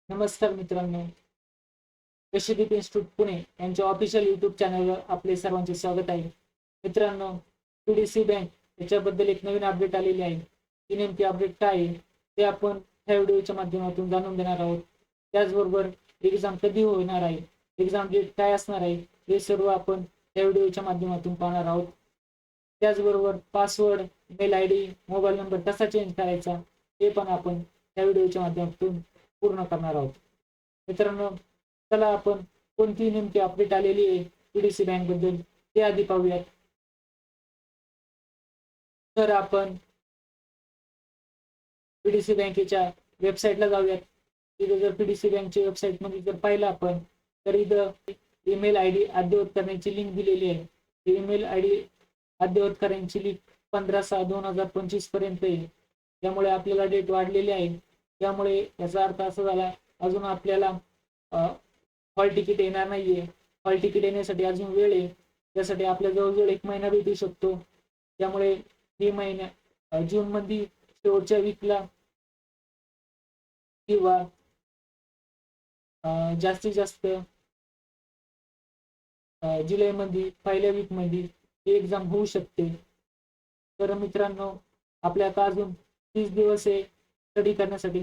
नमस्कार मित्रांनो, यशदीप इन्स्टिट्यूट पुणे यांच्या ऑफिशियल युट्यूब चॅनलवर आपले सर्वांचे स्वागत आहे. मित्रांनो, पीडीसी बँक याच्याबद्दल एक नवीन अपडेट आलेली आहे. ती नेमकी अपडेट काय आहे ते आपण ह्या व्हिडिओच्या माध्यमातून जाणून घेणार आहोत. त्याचबरोबर एक्झाम कधी होणार आहे, एक्झाम डेट काय असणार आहे, हे सर्व आपण या व्हिडिओच्या माध्यमातून पाहणार आहोत. त्याचबरोबर password, mail I D, mobile number कसा चेंज करायचा हे पण आपण या व्हिडिओच्या माध्यमातून पूर्ण करणार आहोत. मित्रांनो, चला आपण कोणती नेमकी अपडेट आलेली आहे पीडीसी बँक बद्दल ते आधी पाहूयात. तर आपण पीडीसी बँकेच्या वेबसाईटला जाऊयात. इथे जर पीडीसी बँकच्या वेबसाईट मध्ये जर पाहिलं आपण तर इथं ईमेल आय डी अद्ययावत करण्याची लिंक दिलेली आहे. ईमेल आय डी अद्ययावत करण्याची लिंक 15/6/2025 पर्यंत आहे. त्यामुळे आपल्याला डेट वाढलेली आहे. त्यामुळे याचा अर्थ असा झाला अजून आपल्याला हॉल तिकीट येणार नाहीये. हॉल तिकीट येण्यासाठी अजून वेळ आहे. त्यासाठी आपल्या जवळजवळ 1 महिना भेटू शकतो. त्यामुळे ही महिन्या जून मध्ये शेवटच्या वीकला किंवा जास्तीत जास्त जुलै मध्ये पहिल्या वीक मध्ये ही एक्झाम होऊ शकते. तर मित्रांनो, आपल्या आता अजून 30 दिवस आहे स्टडी करण्यासाठी.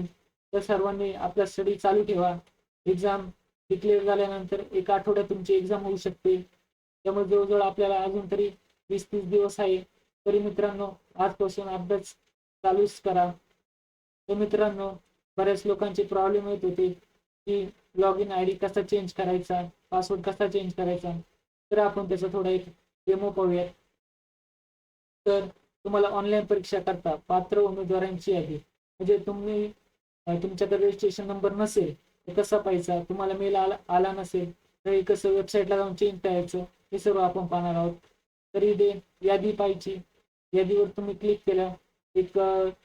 तर सर्वांनी आपला स्टडी चालू ठेवा. एक्झाम डिक्लेअर झाल्यानंतर 1 आठवड्यात तुमची एक्झाम होऊ शकते. त्यामुळे जवळजवळ आपल्याला अजून तरी 20-30 दिवस आहे. तरी मित्रांनो, आजपासून अभ्यास चालूच करा. तर मित्रांनो, बऱ्याच लोकांचे प्रॉब्लेम येत होते की लॉग इन आय डी कसा चेंज करायचा, पासवर्ड कसा चेंज करायचा. तर आपण त्याचा थोडा एक डेमो पाहूयात. तर तुम्हाला ऑनलाईन परीक्षा करता पात्र उमेदवारांची यादी, म्हणजे तुम्ही तुमच्याकडे रजिस्ट्रेशन नंबर नसेल तर कसा पाहायचा, तुम्हाला मेल आला नसेल तर कसं वेबसाईटला जाऊन चेंज करायचं, हे सर्व आपण पाहणार आहोत. तर इथे यादी पाहायची. यादीवर तुम्ही क्लिक केलं एक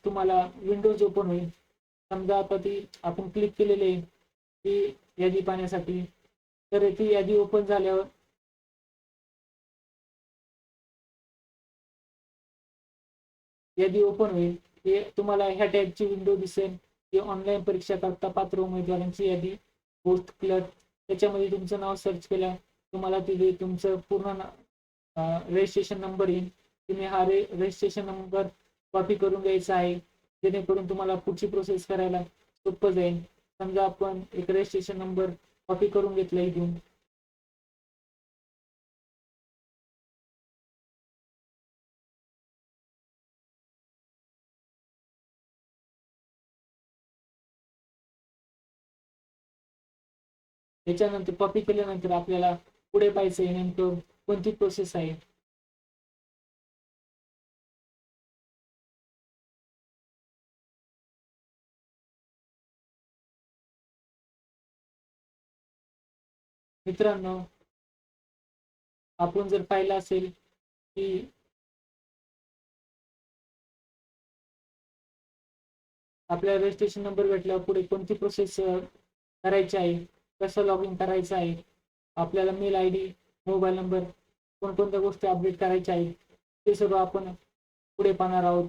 तुम्हाला विंडोज ओपन होईल. समजा आता ती आपण क्लिक केलेली आहे ती यादी पाहण्यासाठी. तर ती यादी ओपन झाल्यावर यादी ओपन होईल. हे तुम्हाला ह्या टाईपची विंडो दिसेल की ऑनलाईन परीक्षा करता पात्र उमेदवारांची यादी, पोस्ट क्लर्क. त्याच्यामध्ये तुमचं नाव सर्च केलं तुम्हाला तिथे तुमचं पूर्ण रजिस्ट्रेशन नंबर येईल. तुम्ही हा रजिस्ट्रेशन नंबर कॉपी करून घ्यायचा आहे, जेणेकरून तुम्हाला पुढची प्रोसेस करायला सोपं जाईल. समजा आपण एक रजिस्ट्रेशन नंबर कॉपी करून घेतला इथून. त्याच्यानंतर कॉपी केल्यानंतर आपल्याला पुढे पाहायचं आहे नेमकं कोणती प्रोसेस आहे. मित्रांनो, आपण जर पाहिलं असेल की आपल्याला रजिस्ट्रेशन नंबर भेटल्यावर पुढे कोणती प्रोसेस करायची आहे, कसं लॉग इन करायचं आहे, आपल्याला mail I D, mobile number, कोणकोणत्या गोष्टी अपडेट करायच्या आहेत, ते सर्व आपण पुढे पाहणार आहोत.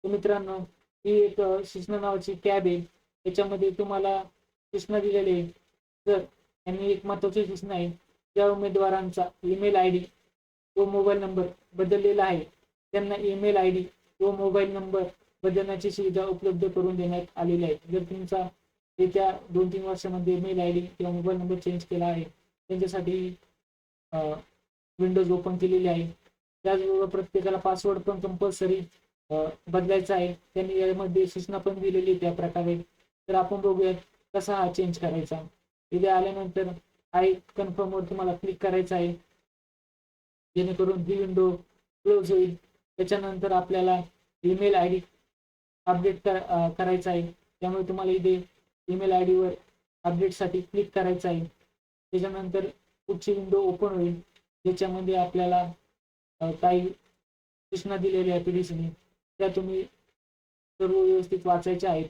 तर मित्रांनो, ही एक सूचना नावाची टॅब आहे. त्याच्यामध्ये तुम्हाला सूचना दिलेली आहे. तर यांनी एक महत्वाची सूचना आहे, ज्या उमेदवारांचा ईमेल आय डी व मोबाईल नंबर बदललेला आहे त्यांना ईमेल आय डी व मोबाईल नंबर बदलण्याची सुविधा उपलब्ध करून देण्यात आलेली आहे. जर तुमचा येत्या 2-3 वर्षामध्ये मेल आय डी किंवा मोबाईल नंबर चेंज केला आहे त्यांच्यासाठी विंडोज ओपन केलेली आहे. त्याचबरोबर प्रत्येकाला पासवर्ड पण कंपल्सरी बदलायचा आहे. त्यांनी यामध्ये सूचना पण दिलेली त्या प्रकारे. तर आपण बघूयात कसा हा चेंज करायचा. इथे आल्यानंतर आय कन्फर्म वर तुम्हाला क्लिक करायचं आहे, जेणेकरून ही विंडो क्लोज होईल. त्याच्यानंतर आपल्याला ईमेल आय डी अपडेट करायचा आहे. त्यामुळे तुम्हाला इथे ईमेल आय डी वर अपडेटसाठी क्लिक करायचं आहे. त्याच्यानंतर पुढची विंडो ओपन होईल, ज्याच्यामध्ये आपल्याला काही सूचना दिलेल्या आहे पीडीसीने, त्या तुम्ही सर्व व्यवस्थित वाचायच्या आहेत.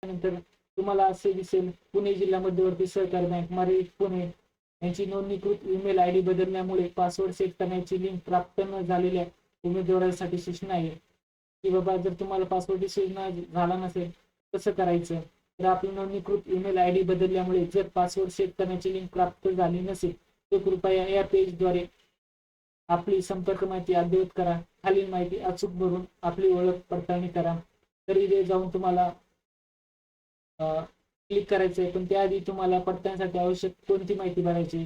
त्यानंतर तुम्हाला असे दिसेल पुणे जिल्हा मध्यवर्ती सहकारी बँक मर्यादित पुणे यांची नोंदणीकृत ईमेल आय डी बदलण्यामुळे पासवर्ड सेट करण्याची लिंक प्राप्त न झालेल्या उमेदवारांसाठी सूचना आहे की बाबा जर तुम्हाला पासवर्ड सूचना झाला नसेल कसं करायचं. तर आपली नोंदणीकृत ईमेल आयडी बदलल्यामुळे जर पासवर्ड सेट करण्याची लिंक प्राप्त झाली नसेल तर कृपया या पेजद्वारे आपली संपर्क माहिती अद्ययावत करा. खालील माहिती अचूक भरून आपली ओळख पडताळणी करा. तर इथे जाऊन तुम्हाला क्लिक करायचं आहे, पण त्याआधी तुम्हाला पडताळणीसाठी आवश्यक कोणती माहिती भरायची,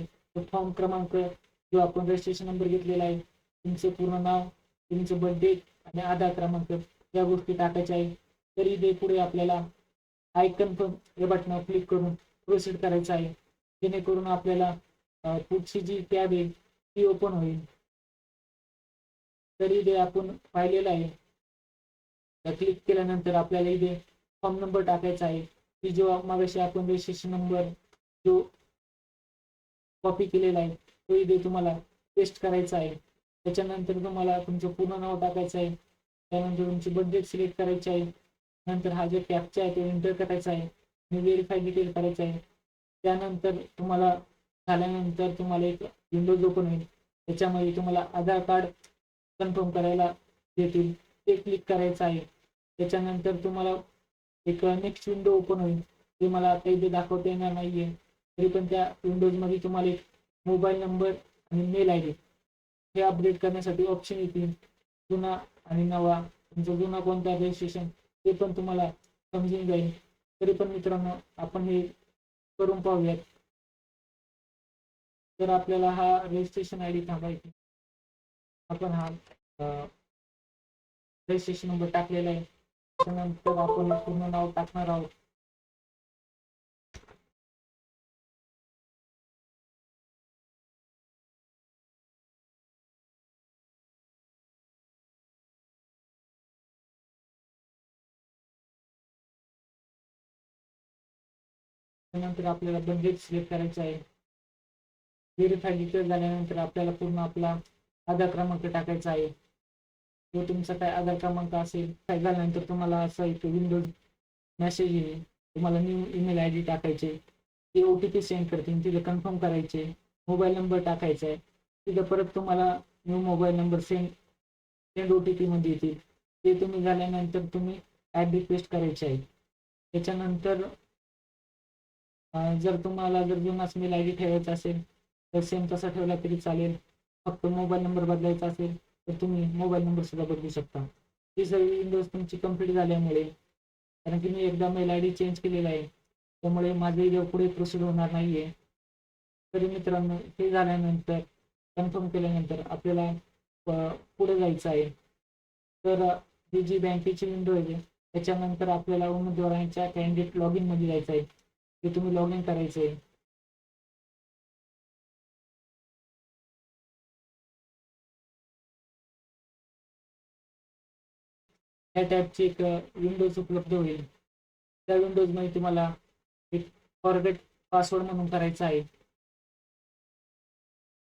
फॉर्म क्रमांक जो आपण रजिस्ट्रेशन नंबर घेतलेला आहे, तुमचे पूर्ण नाव, तुमचं बर्थडे आणि आधार क्रमांक या गोष्टी टाकायच्या आहे. तर इथे पुढे आपल्याला आय कन्फर्म या बटनावर क्लिक करून प्रोसीड करायचं आहे, जेणेकरून आपल्याला पुढची जी टॅब आहे ती ओपन होईल. तर इथे आपण पाहिलेलं आहे, क्लिक केल्यानंतर आपल्याला इथे फॉर्म नंबर टाकायचा आहे, की जो मागाशी आपण रजिस्ट्रेशन नंबर जो कॉपी केलेला आहे तो इथे तुम्हाला पेस्ट करायचा आहे. त्याच्यानंतर तुम्हाला तुमचं पूर्ण नाव टाकायचं आहे, त्यानंतर तुमची बर्थडे सिलेक्ट करायची आहे, नंतर हा जो कॅप्चा आहे तो एंटर करायचा आहे आणि व्हेरीफाय डिटेल करायचं आहे. त्यानंतर तुम्हाला झाल्यानंतर तुम्हाला एक विंडोज ओपन होईल, त्याच्यामध्ये तुम्हाला आधार कार्ड कन्फर्म करायला देतील, ते क्लिक करायचं आहे. त्याच्यानंतर तुम्हाला एक नेक्स्ट विंडो ओपन होईल, ते मला आता इथे दाखवता येणार नाहीये, तरी पण त्या विंडोजमध्ये तुम्हाला एक मोबाईल नंबर आणि मेल आय डी हे अपडेट करण्यासाठी ऑप्शन येतील, जुना आणि नवा. तुमचा जुना कोणता रजिस्ट्रेशन ते पण तुम्हाला समजून जाईल. तरी पण मित्रांनो आपण हे करून पाहूयात. तर आपल्याला हा रजिस्ट्रेशन आय डी थांबायची, आपण हा रजिस्ट्रेशन नंबर टाकलेला आहे, त्यानंतर आपण पूर्ण नाव टाकणार आहोत. त्यानंतर आपल्याला बजेट सिलेक्ट करायचं आहे. व्हेरीफाय डिटेल झाल्यानंतर आपल्याला पूर्ण आपला आधार क्रमांक टाकायचा आहे. जो तुमचा काय आधार क्रमांक असेल, काय झाल्यानंतर तुम्हाला असं एक विंडोज मेसेज येईल, तुम्हाला न्यू ईमेल आय डी टाकायचे, ते OTP सेंड करतील, तिथे कन्फर्म करायचे, मोबाईल नंबर टाकायचा आहे, तिथं परत तुम्हाला new mobile number send OTP मध्ये येतील, ते तुम्ही झाल्यानंतर तुम्ही ॲड रिक्वेस्ट करायचे आहे. त्याच्यानंतर जर तुम्हाला जर जुनाच मेल आय डी ठेवायचा असेल तर सेम तसा ठेवला तरी चालेल. फक्त मोबाईल नंबर बदलायचा असेल तर तुम्ही मोबाईल नंबर सुद्धा बदलू शकता. ही सर्व विंडोज तुमची कंप्लीट झाल्यामुळे, कारण की मी एकदा मेल आय डी चेंज केलेला आहे, त्यामुळे माझे पुढे प्रोसीड होणार नाहीये. तरी मित्रांनो हे झाल्यानंतर कन्फर्म केल्यानंतर आपल्याला पुढे जायचं आहे. तर ही जी बँकेची विंडो आहे त्याच्यानंतर आपल्याला उमेदवारांच्या कॅन्डिडेट लॉग इन मध्ये जायचं आहे, ते तुम्ही लॉग इन करायचं आहे. त्या टॅबची एक विंडोज उपलब्ध होईल. त्या विंडोज मध्ये तुम्हाला एक फॉरगेट पासवर्ड म्हणून करायचा आहे.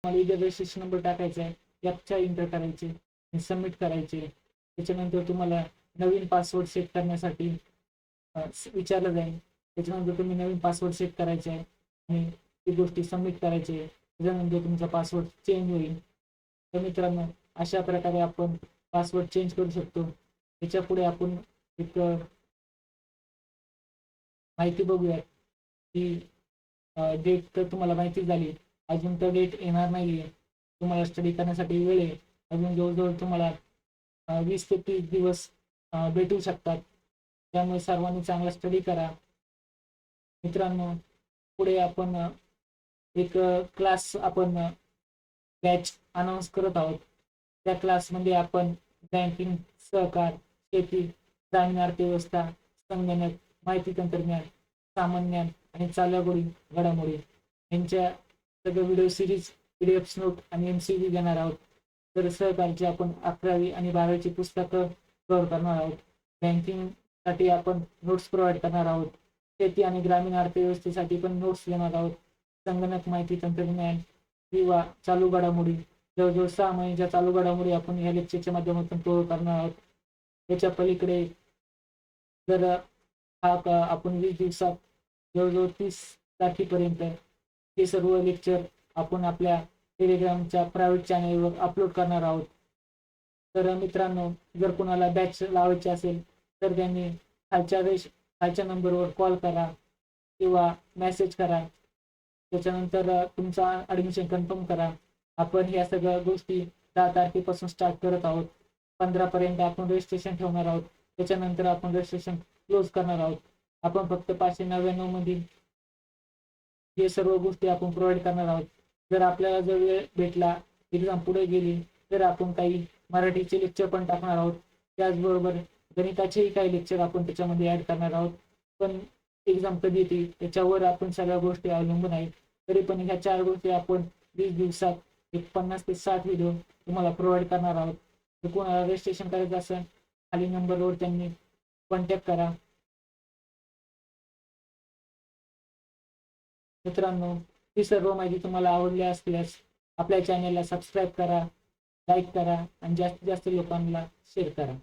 तुम्हाला इथे रजिस्ट्रेशन नंबर टाकायचा आहे, कॅप्चा एंटर करायचे आणि सबमिट करायचे. त्याच्यानंतर तुम्हाला नवीन पासवर्ड सेट करण्यासाठी विचारलं जाईल. त्याच्यानंतर तुम्ही नवीन पासवर्ड सेट करायचे आहे आणि ती गोष्टी सबमिट करायचे. त्याच्यानंतर तुमचा पासवर्ड चेंज होईल. तर मित्रांनो अशा प्रकारे आपण पासवर्ड चेंज करू शकतो. त्याच्या पुढे आपण एक माहिती बघूया की डेट तर तुम्हाला माहिती झाली, अजून तर डेट येणार नाहीये. तुम्हाला स्टडी करण्यासाठी वेळ आहे, अजून जवळजवळ तुम्हाला 20 ते 30 दिवस भेटू शकतात. त्यामुळे सर्वांनी चांगला स्टडी करा. मित्रांनो पुढे आपण एक क्लास आपण बॅच अनाऊन्स करत आहोत. त्या क्लासमध्ये आपण बँकिंग, सहकार, शेती, ग्रामीण अर्थव्यवस्था, संगणक, माहिती तंत्रज्ञान, सामान्य आणि चालू घडामोडी यांच्या सगळ्या व्हिडिओ सिरीज, PDF नोट आणि MCQ घेणार आहोत. तर सहकारची आपण 11वी आणि 12वीची पुस्तकं कव्हर करणार आहोत. बँकिंग साठी आपण नोट्स प्रोव्हाइड करणार आहोत. शेती आणि ग्रामीण अर्थव्यवस्थेसाठी पण नोट्स देणार आहोत. संगणक, माहिती तंत्रज्ञान किंवा चालू घडामोडी, जवळजवळ 6 महिन्याच्या चालू घडामोडी आपण या लेक्चरच्या माध्यमातून कव्हर करणार आहोत. त्याच्या पलीकडे जर आपण 20 दिवसात जवळजवळ 30 तारखेपर्यंत हे सर्व लेक्चर आपण आपल्या टेलिग्रामच्या प्रायव्हेट चॅनलवर अपलोड करणार आहोत. तर मित्रांनो जर कोणाला बॅच लावायची असेल तर त्यांनी खालच्या नंबरवर कॉल करा किंवा मेसेज करा. त्याच्यानंतर तुमचा ॲडमिशन कन्फर्म करा. आपण ह्या सगळ्या गोष्टी 10 तारखेपासून स्टार्ट करत आहोत. 15 पर्यंत आपण रजिस्ट्रेशन ठेवणार आहोत. त्याच्यानंतर आपण रजिस्ट्रेशन क्लोज करणार आहोत. आपण फक्त 599 मध्ये हे सर्व गोष्टी आपण प्रोव्हाइड करणार आहोत. जर आपल्याला जर वेळ भेटला, एक्झाम पुढे गेली, तर आपण काही मराठीचे लेक्चर पण टाकणार आहोत. त्याचबरोबर गणिताचेही काही लेक्चर आपण त्याच्यामध्ये ऍड करणार आहोत. पण एक्झाम कधी येते त्याच्यावर आपण सगळ्या गोष्टी अवलंबून आहेत. तरी पण ह्या 4 गोष्टी आपण 20 दिवसात एक 50 ते 60 व्हिडिओ तुम्हाला प्रोव्हाइड करणार आहोत. जर कोणाला रजिस्ट्रेशन करायचं असेल, खाली नंबरवर त्यांनी कॉन्टॅक्ट करा. मित्रांनो, ही सर्व माहिती तुम्हाला आवडली असल्यास आपल्या चॅनलला सबस्क्राईब करा, लाईक करा आणि जास्तीत जास्त लोकांना शेअर करा.